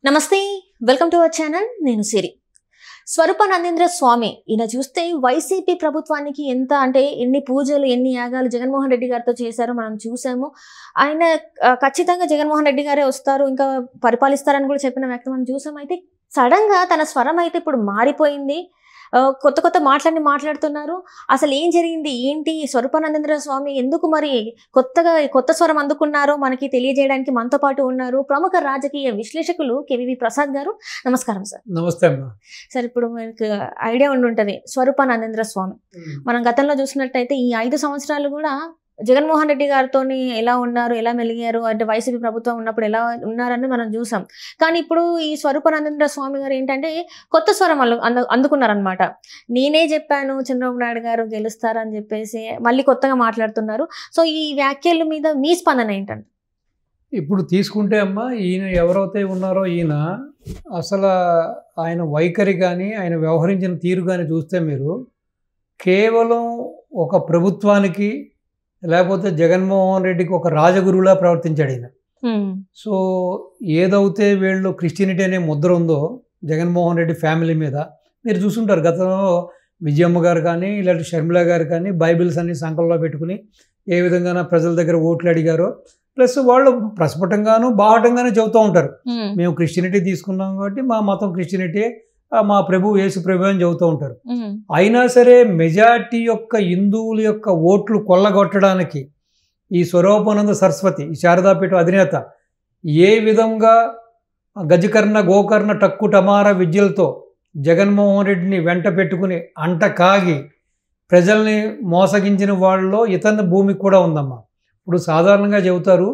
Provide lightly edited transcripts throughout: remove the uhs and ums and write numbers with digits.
నమస్తే, welcome to our channel. నేను సిరి. స్వరూపానందేంద్ర స్వామి ఈయన చూస్తే వైసీపీ ప్రభుత్వానికి ఎంత అంటే ఎన్ని పూజలు ఎన్ని యాగాలు జగన్మోహన్ రెడ్డి గారితో చేశారో మనం చూసాము. ఆయన ఖచ్చితంగా జగన్మోహన్ రెడ్డి గారే వస్తారు, ఇంకా పరిపాలిస్తారని కూడా చెప్పిన వ్యక్తి మనం చూసాం. అయితే సడన్ గా తన స్వరం అయితే ఇప్పుడు మారిపోయింది. కొత్త మాట్లాడుతున్నారు. అసలు ఏం జరిగింది, ఏంటి, స్వరూపానందేంద్ర స్వామి ఎందుకు మరి కొత్త స్వరం అందుకున్నారో మనకి తెలియజేయడానికి మనతో పాటు ఉన్నారు ప్రముఖ రాజకీయ విశ్లేషకులు కేవీవి ప్రసాద్ గారు. నమస్కారం సార్. నమస్తే అమ్మా. సార్, ఇప్పుడు మనకు ఐడియా ఉండుంటది స్వరూపానందేంద్ర స్వామి. మనం గతంలో చూసినట్టయితే ఈ 5 సంవత్సరాలు కూడా జగన్మోహన్ రెడ్డి గారితో ఎలా ఉన్నారు, ఎలా మెలిగారు, అంటే వైసీపీ ప్రభుత్వం ఉన్నప్పుడు ఎలా ఉన్నారని మనం చూసాం. కానీ ఇప్పుడు ఈ స్వరూపానందేంద్ర స్వామి గారు ఏంటంటే కొత్త స్వరం అందుకున్నారనమాట. నేనే చెప్పాను చంద్రబాబు నాయుడు గారు గెలుస్తారని చెప్పేసి మళ్ళీ కొత్తగా మాట్లాడుతున్నారు. సో ఈ వ్యాఖ్యల మీద మీ స్పందన ఏంటంటే? ఇప్పుడు తీసుకుంటే అమ్మా, ఈయన ఎవరైతే ఉన్నారో ఈయన అసలు ఆయన వైఖరి కానీ ఆయన వ్యవహరించిన తీరు కానీ చూస్తే మీరు కేవలం ఒక ప్రభుత్వానికి లేకపోతే జగన్మోహన్ రెడ్డికి ఒక రాజగురువులా ప్రవర్తించాడు ఈయన. సో ఏదైతే వీళ్ళు క్రిస్టియనిటీ అనే ముద్ర ఉందో జగన్మోహన్ రెడ్డి ఫ్యామిలీ మీద మీరు చూసుంటారు. గతంలో విజయమ్మ గారు కానీ ఇలాంటి షర్మిల గారు కానీ బైబిల్స్ అన్ని సంకల్లో పెట్టుకుని ఏ విధంగా ప్రజల దగ్గర ఓట్లు అడిగారో, ప్లస్ వాళ్ళు ప్రస్ఫుటంగాను బాహటంగానే చెబుతూ ఉంటారు, మేము క్రిస్టియనిటీ తీసుకున్నాం కాబట్టి మా మతం క్రిస్టియనిటీ, మా ప్రభు యేసు ప్రభు అని చెబుతూ ఉంటారు. అయినా సరే మెజార్టీ యొక్క హిందువుల యొక్క ఓట్లు కొల్లగొట్టడానికి ఈ స్వరూపానంద సరస్వతి, ఈ శారదాపీఠ అధినేత ఏ విధంగా గజకర్ణ గోకర్ణ టక్కు టమార విద్యలతో జగన్మోహన్ రెడ్డిని వెంట పెట్టుకుని అంట కాగి ప్రజల్ని మోసగించిన వాళ్ళలో ఇతని భూమి కూడా ఉందమ్మా. ఇప్పుడు సాధారణంగా చెబుతారు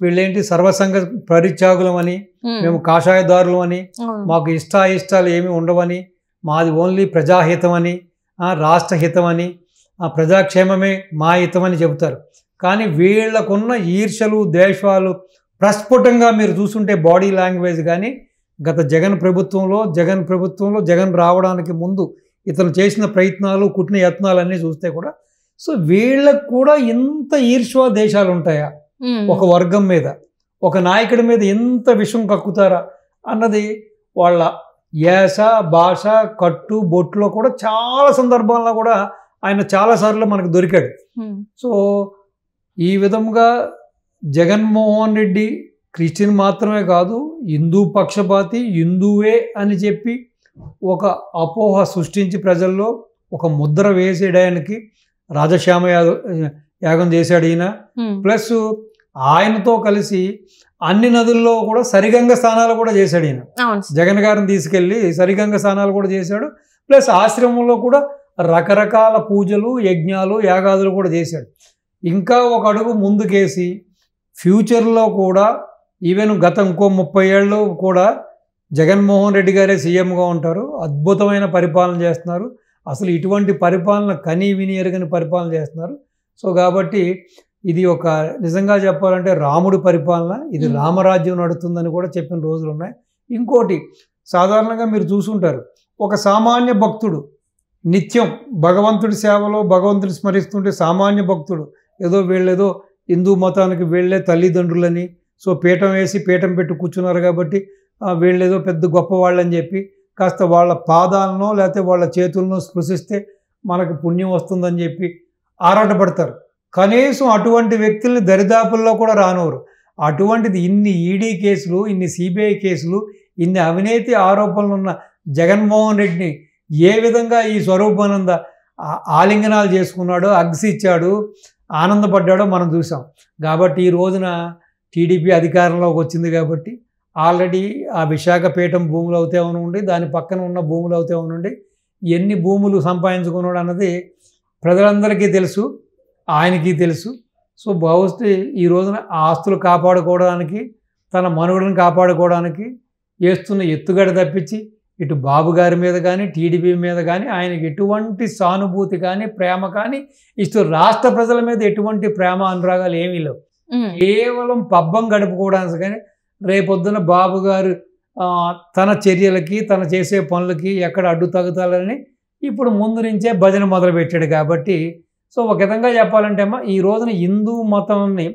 వీళ్ళేంటి సర్వసంగ పరిత్యాగులం అని, మేము కాషాయదారులం అని, మాకు ఇష్టాలు ఏమి ఉండవని, మాది ఓన్లీ ప్రజాహితం అని, రాష్ట్రహితం అని, ప్రజాక్షేమమే మా హితం అని చెబుతారు. కానీ వీళ్ళకున్న ఈర్షలు ద్వేషాలు ప్రస్ఫుటంగా మీరు చూస్తుంటే బాడీ లాంగ్వేజ్ కానీ గత జగన్ ప్రభుత్వంలో జగన్ రావడానికి ముందు ఇతను చేసిన ప్రయత్నాలు కుట్టిన యత్నాలన్నీ చూస్తే కూడా సో వీళ్ళకు కూడా ఇంత ఈర్ష్వా దేశాలు ఉంటాయా? ఒక వర్గం మీద ఒక నాయకుడి మీద ఎంత విషం కక్కుతారా అన్నది వాళ్ళ యాస భాష కట్టు బొట్టులో కూడా చాలా సందర్భాల్లో కూడా ఆయన చాలాసార్లు మనకు దొరికాడు. సో ఈ విధంగా జగన్మోహన్ రెడ్డి క్రిస్టియన్ మాత్రమే కాదు, హిందూ పక్షపాతి, హిందువే అని చెప్పి ఒక అపోహ సృష్టించి ప్రజల్లో ఒక ముద్ర వేసేయడానికి రాజశ్యామ యాగం చేశాడు ఈయన. ప్లస్ ఆయనతో కలిసి అన్ని నదుల్లో కూడా సరిగంగ స్నానాలు కూడా చేశాడు ఈయన. జగన్ గారిని తీసుకెళ్ళి సరిగంగ స్నానాలు కూడా చేశాడు. ప్లస్ ఆశ్రమంలో కూడా రకరకాల పూజలు యజ్ఞాలు యాగాదులు కూడా చేశాడు. ఇంకా ఒక అడుగు ముందుకేసి ఫ్యూచర్లో కూడా ఈవెన్ గత ఇంకో 30 ఏళ్ళు కూడా జగన్మోహన్ రెడ్డి గారే సీఎంగా ఉంటారు. అద్భుతమైన పరిపాలన చేస్తున్నారు. అసలు ఇటువంటి పరిపాలన కనీ విని ఎరుగని పరిపాలన చేస్తున్నారు. సో కాబట్టి ఇది ఒక నిజంగా చెప్పాలంటే రాముడి పరిపాలన, ఇది రామరాజ్యం నడుతుందని కూడా చెప్పిన రోజులు ఉన్నాయి. ఇంకోటి సాధారణంగా మీరు చూసుంటారు, ఒక సామాన్య భక్తుడు నిత్యం భగవంతుడి సేవలో భగవంతుడిని స్మరిస్తుంటే సామాన్య భక్తుడు వీళ్ళేదో హిందూ మతానికి వీళ్ళే తల్లిదండ్రులని, సో పీఠం వేసి పీఠం పెట్టి కూర్చున్నారు కాబట్టి వీళ్ళేదో పెద్ద గొప్పవాళ్ళని చెప్పి కాస్త వాళ్ళ పాదాలను లేకపోతే వాళ్ళ చేతులను స్పృశిస్తే మనకు పుణ్యం వస్తుందని చెప్పి ఆరాటపడతారు. కనీసం అటువంటి వ్యక్తుల్ని దరిదాపుల్లో కూడా రానివ్వరు. అటువంటిది ఇన్ని ఈడీ కేసులు, ఇన్ని సిబిఐ కేసులు, ఇన్ని అవినీతి ఆరోపణలు ఉన్న జగన్మోహన్ రెడ్డిని ఏ విధంగా ఈ స్వరూపానంద ఆలింగనాలు చేసుకున్నాడో, అగ్స్ ఇచ్చాడు, ఆనందపడ్డాడో మనం చూసాం. కాబట్టి ఈ రోజున టీడీపీ అధికారంలోకి వచ్చింది కాబట్టి ఆల్రెడీ ఆ విశాఖపేటం భూములు అవుతే అవునండి, దాని పక్కన ఉన్న భూములు అవుతే అవునండి, ఎన్ని భూములు సంపాదించుకున్నాడు అన్నది ప్రజలందరికీ తెలుసు, ఆయనకి తెలుసు. సో భవిష్యత్తు ఈ రోజున ఆస్తులు కాపాడుకోవడానికి, తన మనుగడను కాపాడుకోవడానికి వేస్తున్న ఎత్తుగడ తప్పించి ఇటు బాబు గారి మీద కానీ టీడీపీ మీద కానీ ఆయనకి ఎటువంటి సానుభూతి కానీ ప్రేమ కానీ ఇటు రాష్ట్ర ప్రజల మీద ఎటువంటి ప్రేమ అనురాగాలు ఏమీ లేవు. కేవలం పబ్బం గడుపుకోవడానికి కానీ రేపొద్దున బాబు గారు తన చర్యలకి తన చేసే పనులకి ఎక్కడ అడ్డు తగ్గుతాలని ఇప్పుడు ముందు నుంచే భజన మొదలుపెట్టాడు. కాబట్టి సో ఒక విధంగా చెప్పాలంటే అమ్మ, ఈ రోజున హిందూ మతాన్ని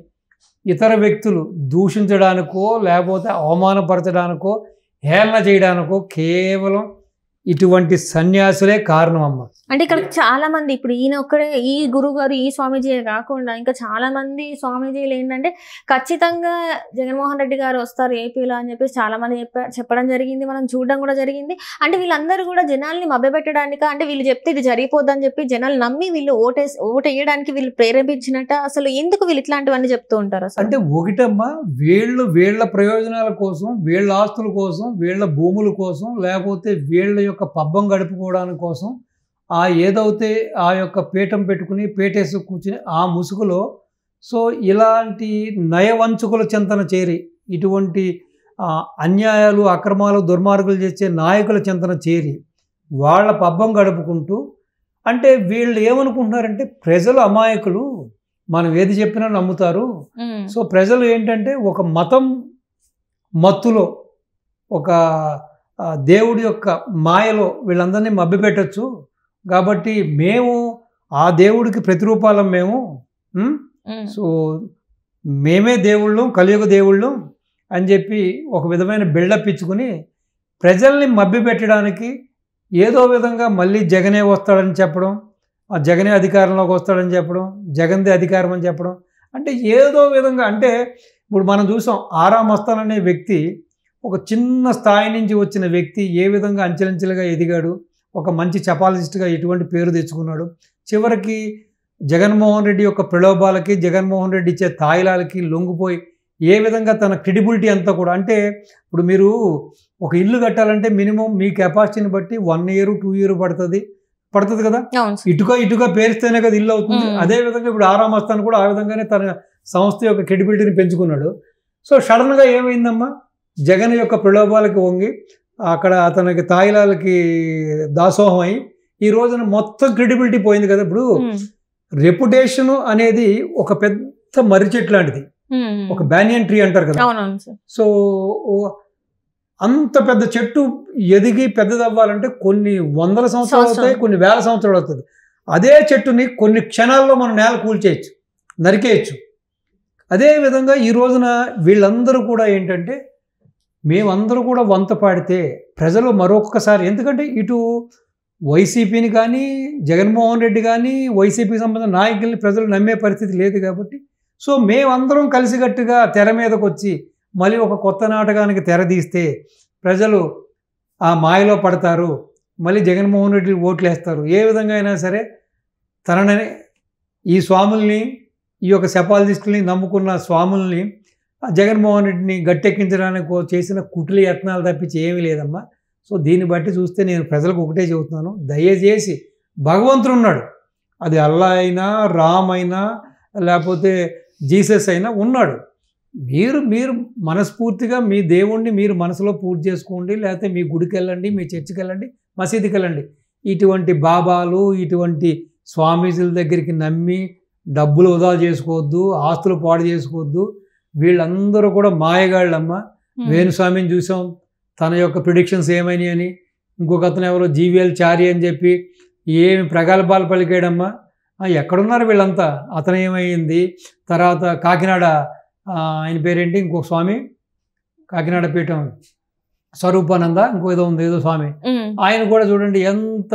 ఇతర వ్యక్తులు దూషించడానికో లేకపోతే అవమానపరచడానికో హేళన చేయడానికో కేవలం ఇటువంటి సన్యాసులే కారణం అమ్మ. అంటే ఇక్కడ చాలా మంది ఇప్పుడు ఈయన ఒక్కడే ఈ గురువు గారు ఈ స్వామీజీ కాకుండా ఇంకా చాలా మంది స్వామీజీలు ఏంటంటే ఖచ్చితంగా జగన్మోహన్ రెడ్డి గారు వస్తారు ఏపీలో అని చెప్పేసి చాలా మంది చెప్పడం జరిగింది, మనం చూడడం కూడా జరిగింది. అంటే వీళ్ళందరూ కూడా జనాల్ని మభ్యపెట్టడానికి, అంటే వీళ్ళు చెప్తే ఇది జరిగిపోద్దని చెప్పి జనాలు నమ్మి వీళ్ళు ఓటేయడానికి వీళ్ళు ప్రేరేపించినట్ట. అసలు ఎందుకు వీళ్ళు ఇట్లాంటివన్నీ చెప్తూ ఉంటారు? అంటే ఒకటమ్మా, వీళ్ళ ప్రయోజనాల కోసం, వీళ్ళ ఆస్తుల కోసం, వీళ్ళ భూముల కోసం, లేకపోతే వీళ్ళ యొక్క పబ్బం గడుపుకోవడానికి కోసం ఏదైతే ఆ యొక్క పీఠం పెట్టుకుని పేటేసి కూర్చుని ఆ ముసుగులో సో ఇలాంటి నయవంచుకుల చింతన చేరి, ఇటువంటి అన్యాయాలు అక్రమాలు దుర్మార్గులు చేసే నాయకుల చింతన చేరి వాళ్ళ పబ్బం గడుపుకుంటూ, అంటే వీళ్ళు ఏమనుకుంటున్నారంటే ప్రజలు అమాయకులు, మనం ఏది చెప్పినా నమ్ముతారు. సో ప్రజలు ఏంటంటే ఒక మతం మత్తులో, ఒక దేవుడి యొక్క మాయలో వీళ్ళందరినీ మభ్యపెట్టచ్చు. కాబట్టి మేము ఆ దేవుడికి ప్రతిరూపాలం మేము, సో మేమే దేవుళ్ళం, కలియుగ దేవుళ్ళం అని చెప్పి ఒక విధమైన బిల్డప్ ఇచ్చుకుని ప్రజల్ని మభ్యపెట్టడానికి ఏదో విధంగా మళ్ళీ జగనే వస్తాడని చెప్పడం, ఆ జగనే అధికారంలోకి వస్తాడని చెప్పడం, జగన్దే అధికారం అని చెప్పడం, అంటే ఏదో విధంగా. అంటే ఇప్పుడు మనం చూసాం ఆరా మస్తాన్ అనే వ్యక్తి ఒక చిన్న స్థాయి నుంచి వచ్చిన వ్యక్తి ఏ విధంగా అంచెలంచెలుగా ఎదిగాడు, ఒక మంచి చపాలజిస్ట్గా ఎటువంటి పేరు తెచ్చుకున్నాడు. చివరికి జగన్మోహన్ రెడ్డి యొక్క ప్రలోభాలకి, జగన్మోహన్ రెడ్డి ఇచ్చే తాయిలాలకి లొంగిపోయి ఏ విధంగా తన క్రెడిబిలిటీ అంతా కూడా, అంటే ఇప్పుడు మీరు ఒక ఇల్లు కట్టాలంటే మినిమం మీ కెపాసిటీని బట్టి 1 year 2 year పడుతుంది కదా, ఇటుక పేరిస్తేనే కదా ఇల్లు అవుతుంది. అదేవిధంగా ఇప్పుడు ఆరా మస్తాన్ కూడా ఆ విధంగానే తన సంస్థ యొక్క క్రెడిబిలిటీని పెంచుకున్నాడు. సో సడన్గా ఏమైందమ్మా, జగన్ యొక్క ప్రలోభాలకి వంగి అక్కడ అతనికి తాయిలాలకి దాసోహం అయి ఈ రోజున మొత్తం క్రెడిబిలిటీ పోయింది కదా. ఇప్పుడు రెప్యుటేషన్ అనేది ఒక పెద్ద మర్రి చెట్టు లాంటిది, ఒక బ్యానియన్ ట్రీ అంటారు కదా. సో అంత పెద్ద చెట్టు ఎదిగి పెద్దదవ్వాలంటే కొన్ని 100 సంవత్సరాలు అవుతాయి, కొన్ని 1000 సంవత్సరాలు అవుతుంది. అదే చెట్టుని కొన్ని క్షణాల్లో మనం నేల కూల్చేయచ్చు, నరికేయచ్చు. అదేవిధంగా ఈ రోజున వీళ్ళందరూ కూడా ఏంటంటే మేమందరూ కూడా వంత పాడితే ప్రజలు మరొక్కసారి, ఎందుకంటే ఇటు వైసీపీని కానీ జగన్మోహన్ రెడ్డి కానీ వైసీపీకి సంబంధించిన నాయకుల్ని ప్రజలు నమ్మే పరిస్థితి లేదు కాబట్టి, సో మేమందరం కలిసికట్టుగా తెర మీదకి వచ్చి మళ్ళీ ఒక కొత్త నాటకానికి తెరదీస్తే ప్రజలు ఆ మాయలో పడతారు, మళ్ళీ జగన్మోహన్ రెడ్డి ఓట్లు వేస్తారు. ఏ విధంగా అయినా సరే తనని, ఈ స్వాముల్ని, ఈ యొక్క సెపాలజిస్టుల్ని నమ్ముకున్న స్వాముల్ని జగన్మోహన్ రెడ్డిని గట్టెక్కించడానికి చేసిన కుటిల యత్నాలు తప్పించి ఏమీ లేదమ్మా. సో దీన్ని బట్టి చూస్తే నేను ప్రజలకు ఒకటే చెబుతున్నాను, దయచేసి భగవంతుడు ఉన్నాడు, అది అల్లా అయినా రామ్ అయినా లేకపోతే జీసస్ అయినా ఉన్నాడు. మీరు మనస్ఫూర్తిగా మీ దేవుణ్ణి మీరు మనసులో పూజ చేసుకోండి, లేకపోతే మీ గుడికి వెళ్ళండి, మీ చర్చికి వెళ్ళండి, మసీదుకి వెళ్ళండి. ఇటువంటి బాబాలు, ఇటువంటి స్వామీజీల దగ్గరికి నమ్మి డబ్బులు వృధా చేసుకోవద్దు, ఆస్తులు పాడు చేసుకోవద్దు. వీళ్ళందరూ కూడా మాయగాళ్ళమ్మ. వేణుస్వామిని చూసాం, తన యొక్క ప్రిడిక్షన్స్ ఏమైనాయి అని. ఇంకొక అతను ఎవరో జీవీఎల్ చారి అని చెప్పి ఏమి ప్రగల్భాలు పలికాడమ్మా. ఎక్కడున్నారు వీళ్ళంతా? అతను ఏమైంది? తర్వాత కాకినాడ ఆయన పేరేంటి, ఇంకొక స్వామి, కాకినాడ పీఠం స్వరూపానంద, ఇంకో ఏదో ఉంది, ఏదో స్వామి, ఆయన కూడా చూడండి ఎంత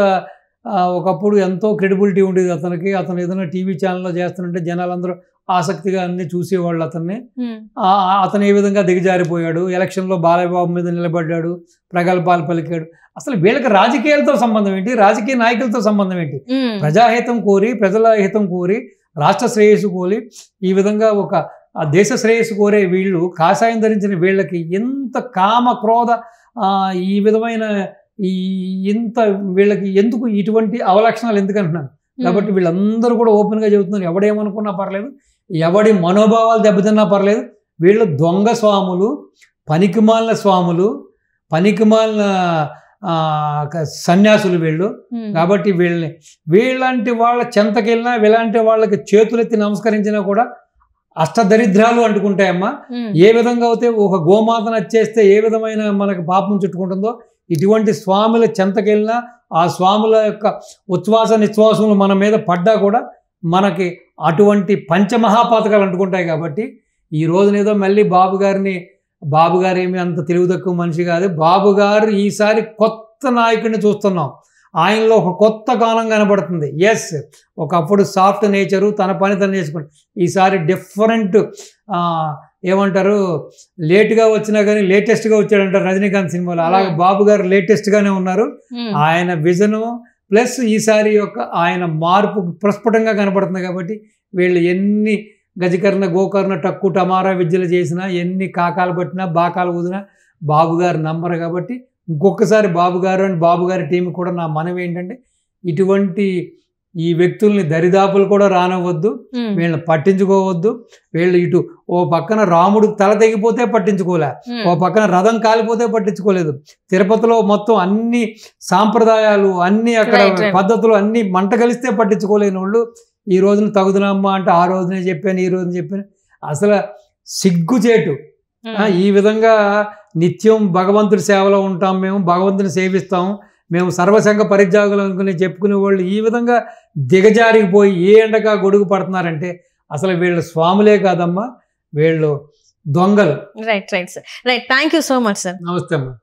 ఒకప్పుడు ఎంతో క్రెడిబిలిటీ ఉండేది అతనికి. అతను ఏదైనా టీవీ ఛానల్లో చేస్తుంటే జనాలందరూ ఆసక్తిగా అన్ని చూసేవాళ్ళు అతన్ని. అతను ఏ విధంగా దిగజారిపోయాడు, ఎలక్షన్లో బాలయ్యబాబు మీద నిలబడ్డాడు, ప్రగల్భాలు పలికాడు. అసలు వీళ్ళకి రాజకీయాలతో సంబంధం ఏంటి, రాజకీయ నాయకులతో సంబంధం ఏంటి? ప్రజాహితం కోరి, ప్రజల హితం కోరి, రాష్ట్ర శ్రేయస్సు కోరి, ఈ విధంగా ఒక దేశ శ్రేయస్సు కోరే వీళ్ళు, కాషాయం ధరించిన వీళ్ళకి ఎంత కామ క్రోధ ఈ విధమైన ఇంత వీళ్ళకి ఎందుకు ఇటువంటి అవలక్షణాలు ఎందుకంటున్నాను కాబట్టి వీళ్ళందరూ కూడా ఓపెన్గా చెబుతున్నారు. ఎవడేమనుకున్నా పర్లేదు, ఎవడి మనోభావాలు దెబ్బతిన్నా పర్లేదు, వీళ్ళు దొంగ స్వాములు, పనికిమాలిన స్వాములు, పనికిమాలిన సన్యాసులు వీళ్ళు. కాబట్టి వీళ్ళంటి వాళ్ళ చెంతకెళ్ళినా, వీళ్ళంటి వాళ్ళకి చేతులెత్తి నమస్కరించినా కూడా అష్టదరిద్రాలు అంటుకుంటాయమ్మా. ఏ విధంగా అయితే ఒక గోమాతను వచ్చేస్తే ఏ విధమైన మనకు పాపం చుట్టుకుంటుందో, ఇటువంటి స్వాముల చెంతకెళ్ళినా ఆ స్వాముల యొక్క ఉచ్ఛ్వాస నిశ్వాసములు మన మీద పడ్డా కూడా మనకి అటువంటి పంచమహాపాతకాలు అంటుకుంటాయి. కాబట్టి ఈ రోజునేదో మళ్ళీ బాబు గారిని బాబు గారు ఏమి అంత తెలివి తక్కువ మనిషి కాదు. బాబు గారు ఈసారి కొత్త నాయకుడిని చూస్తున్నాం. ఆయనలో ఒక కొత్త కాలం కనబడుతుంది. ఎస్, ఒకప్పుడు సాఫ్ట్ నేచరు, తన పని తను చేసుకుని, ఈసారి డిఫరెంట్ ఏమంటారు, లేట్గా వచ్చినా కానీ లేటెస్ట్గా వచ్చాడంటారు రజనీకాంత్ సినిమాలో. అలాగే బాబు గారు లేటెస్ట్గానే ఉన్నారు. ఆయన విజను ప్లస్ ఈసారి యొక్క ఆయన మార్పు ప్రస్ఫుటంగా కనపడుతుంది. కాబట్టి వీళ్ళు ఎన్ని గజకర్ణ గోకర్ణ టక్కు టమారా విద్యలు చేసినా, ఎన్ని కాకాలు పట్టినా బాకాలు ఊదినా బాబు గారు నమ్మరు. కాబట్టి ఇంకొకసారి బాబు గారు అండ్ బాబు గారి టీం కూడా నా మనవి ఏంటంటే, ఇటువంటి ఈ వ్యక్తుల్ని దరిదాపులు కూడా రానవద్దు, వీళ్ళని పట్టించుకోవద్దు. వీళ్ళు ఇటు ఓ పక్కన రాముడు తల తెగిపోతే పట్టించుకోలే, ఓ పక్కన రథం కాలిపోతే పట్టించుకోలేదు. తిరుపతిలో మొత్తం అన్ని సాంప్రదాయాలు, అన్ని అక్కడ పద్ధతులు అన్ని మంట కలిస్తే పట్టించుకోలేని వాళ్ళు ఈ రోజున తగుదనమ్మా అంటే ఆ రోజునే చెప్పాను, ఈ రోజున చెప్పాను. అసలు సిగ్గుచేటు. ఈ విధంగా నిత్యం భగవంతుడి సేవలో ఉంటాం, మేము భగవంతుని సేవిస్తాము, మేము సర్వసంగ పరిత్యాగులు అనుకుని చెప్పుకునే వాళ్ళు ఈ విధంగా దిగజారిపోయి ఏ ఎండగా గొడుగు పడుతున్నారంటే అసలు వీళ్ళు స్వాములే కాదమ్మా, వీళ్ళు దొంగలు. Right right sir, right. Thank you so much sir. నమస్తే అమ్మా.